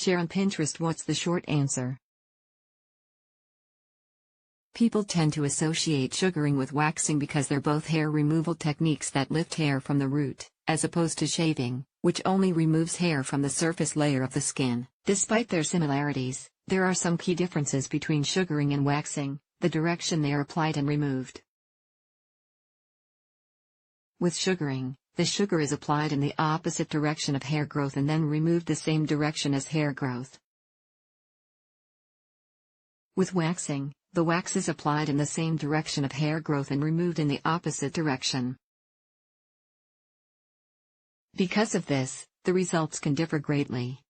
Share on Pinterest. What's the short answer? People tend to associate sugaring with waxing because they're both hair removal techniques that lift hair from the root, as opposed to shaving, which only removes hair from the surface layer of the skin. Despite their similarities, there are some key differences between sugaring and waxing: the direction they are applied and removed. With sugaring, the sugar is applied in the opposite direction of hair growth and then removed the same direction as hair growth. With waxing, the wax is applied in the same direction of hair growth and removed in the opposite direction. Because of this, the results can differ greatly.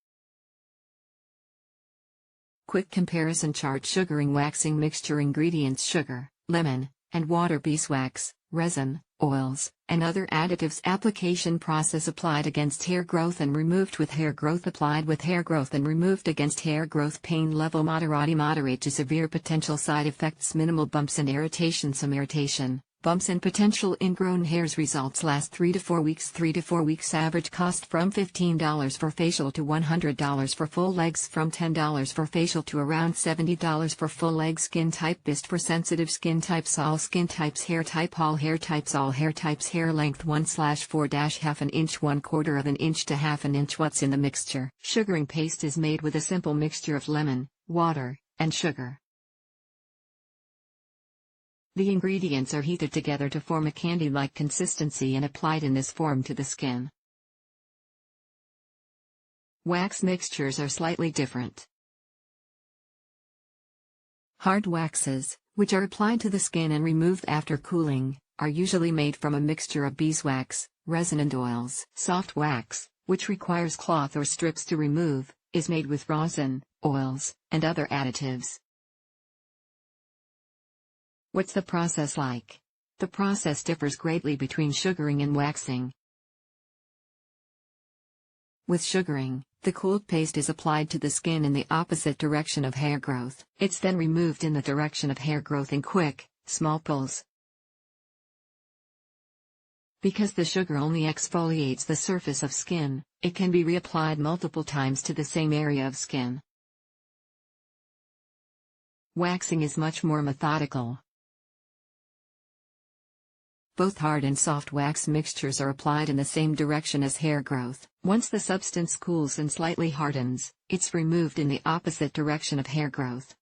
Quick comparison chart: sugaring, waxing mixture. Ingredients: sugar, lemon, and water. Beeswax, resin, oils, and other additives. Application process: applied against hair growth and removed with hair growth. Applied with hair growth and removed against hair growth. Pain level: moderate to severe. Potential side effects: minimal bumps and irritation. Some irritation, bumps, and potential ingrown hairs. Results: last 3 to 4 weeks. 3 to 4 weeks. Average cost from $15 for facial to $100 for full legs. From $10 for facial to around $70 for full leg. Skin type: best for sensitive skin types. All skin types. Hair type: all hair types. All hair types. Hair length: 1/4-1/2 an inch, 1/4 of an inch to 1/2 an inch. What's in the mixture? Sugaring paste is made with a simple mixture of lemon, water, and sugar. The ingredients are heated together to form a candy-like consistency and applied in this form to the skin. Wax mixtures are slightly different. Hard waxes, which are applied to the skin and removed after cooling, are usually made from a mixture of beeswax, resin, and oils. Soft wax, which requires cloth or strips to remove, is made with rosin, oils, and other additives. What's the process like? The process differs greatly between sugaring and waxing. With sugaring, the cooled paste is applied to the skin in the opposite direction of hair growth. It's then removed in the direction of hair growth in quick, small pulls. Because the sugar only exfoliates the surface of skin, it can be reapplied multiple times to the same area of skin. Waxing is much more methodical. Both hard and soft wax mixtures are applied in the same direction as hair growth. Once the substance cools and slightly hardens, it's removed in the opposite direction of hair growth.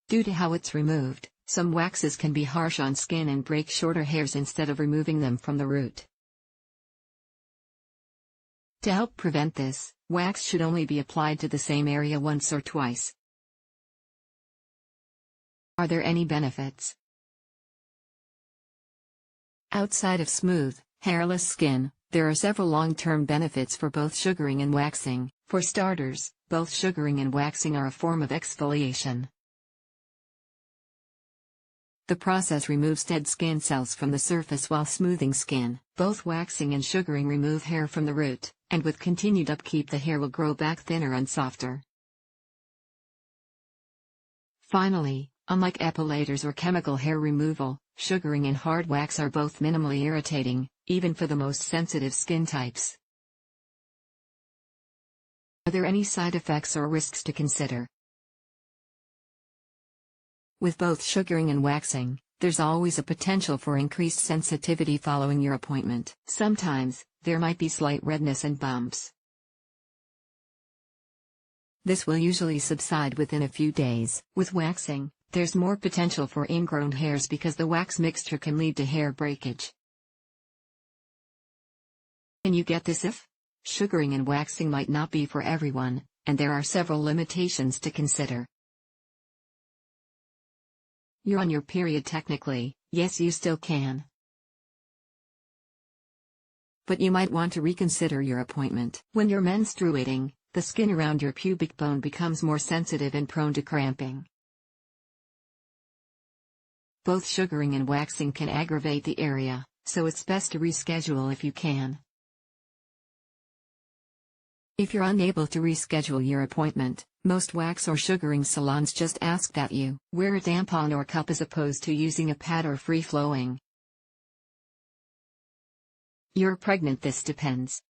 Due to how it's removed, some waxes can be harsh on skin and break shorter hairs instead of removing them from the root. To help prevent this, wax should only be applied to the same area once or twice. Are there any benefits? Outside of smooth, hairless skin, there are several long-term benefits for both sugaring and waxing. For starters, both sugaring and waxing are a form of exfoliation. The process removes dead skin cells from the surface while smoothing skin. Both waxing and sugaring remove hair from the root, and with continued upkeep the hair will grow back thinner and softer. Finally, unlike epilators or chemical hair removal, sugaring and hard wax are both minimally irritating, even for the most sensitive skin types. Are there any side effects or risks to consider? With both sugaring and waxing, there's always a potential for increased sensitivity following your appointment. Sometimes, there might be slight redness and bumps. This will usually subside within a few days. With waxing, there's more potential for ingrown hairs because the wax mixture can lead to hair breakage. Can you get this if? Sugaring and waxing might not be for everyone, and there are several limitations to consider. You're on your period technically, yes you still can. But you might want to reconsider your appointment. When you're menstruating, the skin around your pubic bone becomes more sensitive and prone to cramping. Both sugaring and waxing can aggravate the area, so it's best to reschedule if you can. If you're unable to reschedule your appointment, most wax or sugaring salons just ask that you wear a tampon or cup as opposed to using a pad or free-flowing. You're pregnant. This depends.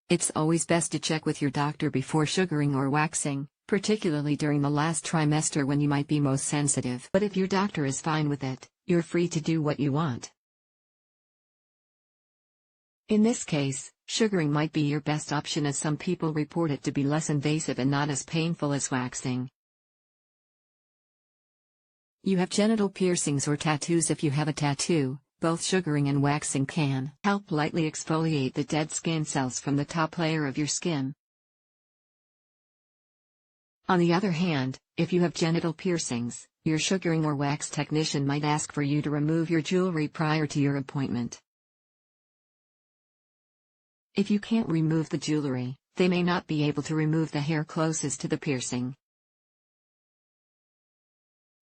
It's always best to check with your doctor before sugaring or waxing, particularly during the last trimester when you might be most sensitive. But if your doctor is fine with it, you're free to do what you want. In this case, sugaring might be your best option, as some people report it to be less invasive and not as painful as waxing. You have genital piercings or tattoos. If you have a tattoo, both sugaring and waxing can help lightly exfoliate the dead skin cells from the top layer of your skin. On the other hand, if you have genital piercings, your sugaring or wax technician might ask for you to remove your jewelry prior to your appointment. If you can't remove the jewelry, they may not be able to remove the hair closest to the piercing.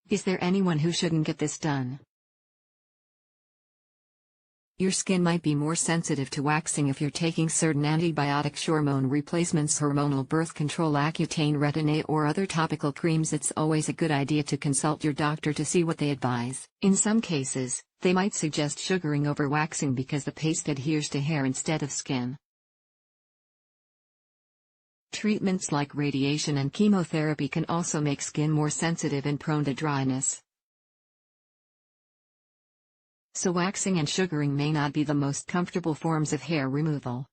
Is there anyone who shouldn't get this done? Your skin might be more sensitive to waxing if you're taking certain antibiotics, hormone replacements, hormonal birth control, Accutane, Retin-A, or other topical creams. It's always a good idea to consult your doctor to see what they advise. In some cases, they might suggest sugaring over waxing because the paste adheres to hair instead of skin. Treatments like radiation and chemotherapy can also make skin more sensitive and prone to dryness. So waxing and sugaring may not be the most comfortable forms of hair removal.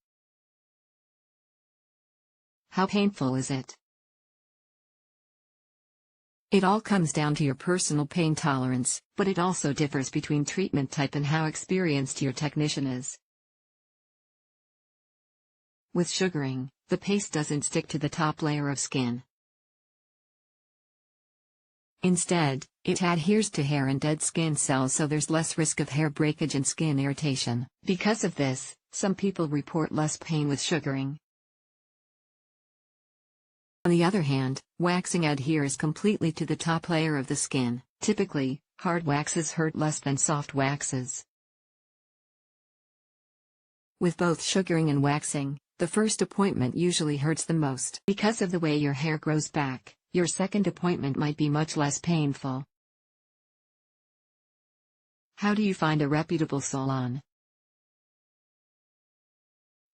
How painful is it? It all comes down to your personal pain tolerance, but it also differs between treatment type and how experienced your technician is. With sugaring, the paste doesn't stick to the top layer of skin. Instead, it adheres to hair and dead skin cells, so there's less risk of hair breakage and skin irritation. Because of this, some people report less pain with sugaring. On the other hand, waxing adheres completely to the top layer of the skin. Typically, hard waxes hurt less than soft waxes. With both sugaring and waxing, the first appointment usually hurts the most. Because of the way your hair grows back, your second appointment might be much less painful. How do you find a reputable salon?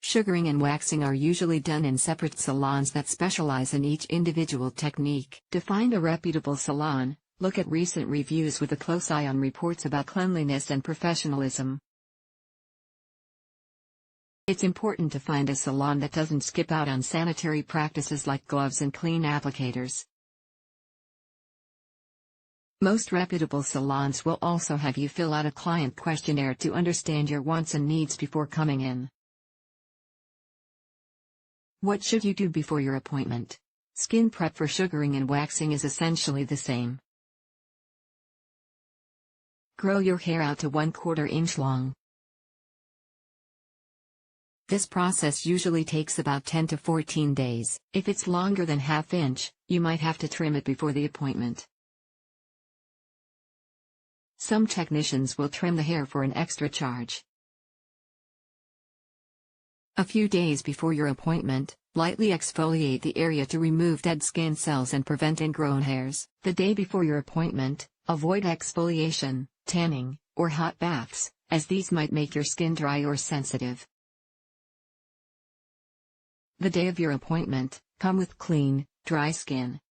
Sugaring and waxing are usually done in separate salons that specialize in each individual technique. To find a reputable salon, look at recent reviews with a close eye on reports about cleanliness and professionalism. It's important to find a salon that doesn't skip out on sanitary practices like gloves and clean applicators. Most reputable salons will also have you fill out a client questionnaire to understand your wants and needs before coming in. What should you do before your appointment? Skin prep for sugaring and waxing is essentially the same. Grow your hair out to 1/4 inch long. This process usually takes about 10 to 14 days. If it's longer than 1/2 inch, you might have to trim it before the appointment. Some technicians will trim the hair for an extra charge. A few days before your appointment, lightly exfoliate the area to remove dead skin cells and prevent ingrown hairs. The day before your appointment, avoid exfoliation, tanning, or hot baths, as these might make your skin dry or sensitive. The day of your appointment, come with clean, dry skin.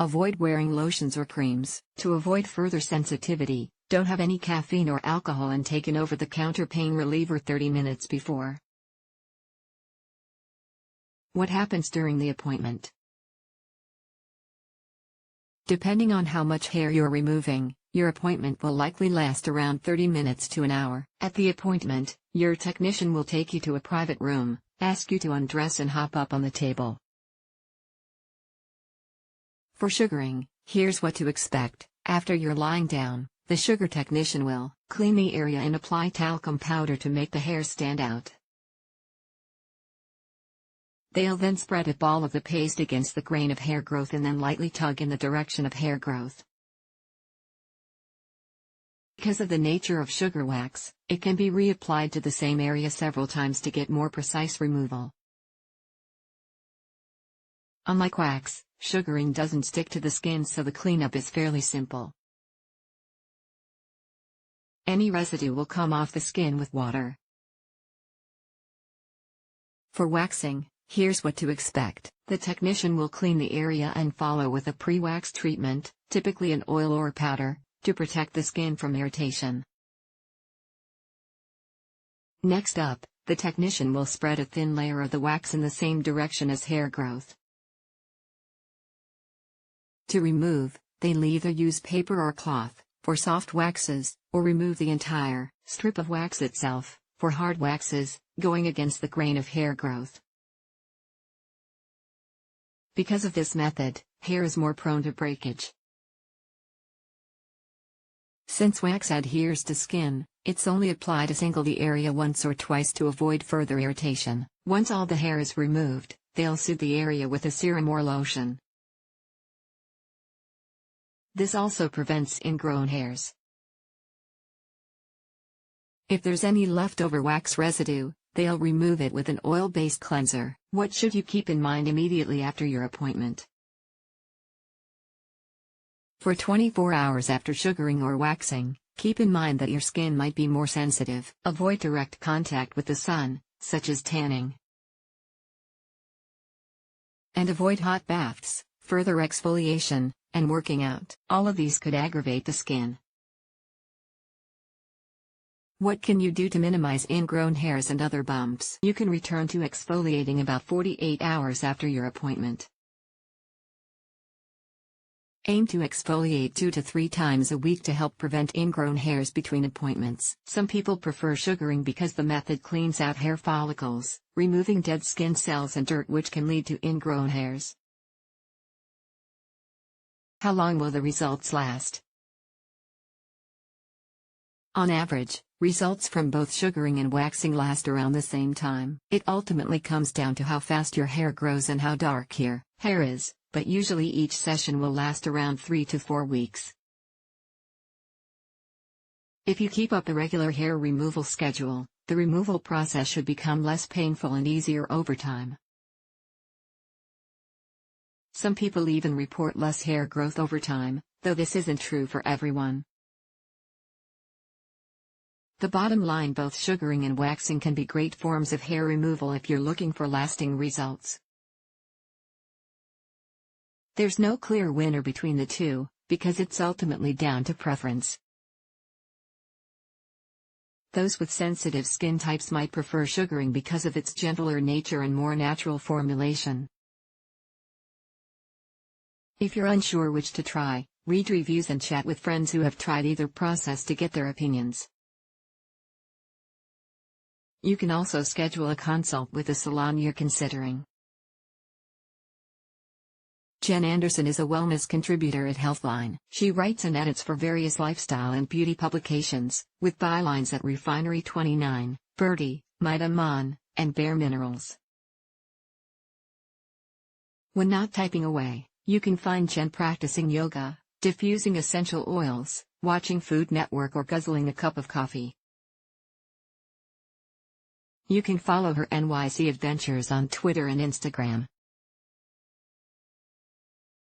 Avoid wearing lotions or creams. To avoid further sensitivity, don't have any caffeine or alcohol and take an over-the-counter pain reliever 30 minutes before. What happens during the appointment? Depending on how much hair you're removing, your appointment will likely last around 30 minutes to an hour. At the appointment, your technician will take you to a private room, ask you to undress and hop up on the table. For sugaring, here's what to expect. After you're lying down, the sugar technician will clean the area and apply talcum powder to make the hair stand out. They'll then spread a ball of the paste against the grain of hair growth and then lightly tug in the direction of hair growth. Because of the nature of sugar wax, it can be reapplied to the same area several times to get more precise removal. Unlike wax, sugaring doesn't stick to the skin, so the cleanup is fairly simple. Any residue will come off the skin with water. For waxing, here's what to expect. The technician will clean the area and follow with a pre-wax treatment, typically an oil or powder, to protect the skin from irritation. Next up, the technician will spread a thin layer of the wax in the same direction as hair growth. To remove, they'll either use paper or cloth, for soft waxes, or remove the entire strip of wax itself, for hard waxes, going against the grain of hair growth. Because of this method, hair is more prone to breakage. Since wax adheres to skin, it's only applied to single the area once or twice to avoid further irritation. Once all the hair is removed, they'll soothe the area with a serum or lotion. This also prevents ingrown hairs. If there's any leftover wax residue, they'll remove it with an oil-based cleanser. What should you keep in mind immediately after your appointment? For 24 hours after sugaring or waxing, keep in mind that your skin might be more sensitive. Avoid direct contact with the sun, such as tanning. And avoid hot baths, further exfoliation, and working out. All of these could aggravate the skin. What can you do to minimize ingrown hairs and other bumps? You can return to exfoliating about 48 hours after your appointment. Aim to exfoliate 2 to 3 times a week to help prevent ingrown hairs between appointments. Some people prefer sugaring because the method cleans out hair follicles, removing dead skin cells and dirt which can lead to ingrown hairs. How long will the results last? On average, results from both sugaring and waxing last around the same time. It ultimately comes down to how fast your hair grows and how dark your hair is, but usually each session will last around 3 to 4 weeks. If you keep up a regular hair removal schedule, the removal process should become less painful and easier over time. Some people even report less hair growth over time, though this isn't true for everyone. The bottom line: both sugaring and waxing can be great forms of hair removal if you're looking for lasting results. There's no clear winner between the two, because it's ultimately down to preference. Those with sensitive skin types might prefer sugaring because of its gentler nature and more natural formulation. If you're unsure which to try, read reviews and chat with friends who have tried either process to get their opinions. You can also schedule a consult with the salon you're considering. Jen Anderson is a wellness contributor at Healthline. She writes and edits for various lifestyle and beauty publications, with bylines at Refinery29, Birdie, Maida Man, and Bare Minerals. When not typing away, you can find Jen practicing yoga, diffusing essential oils, watching Food Network, or guzzling a cup of coffee. You can follow her NYC adventures on Twitter and Instagram.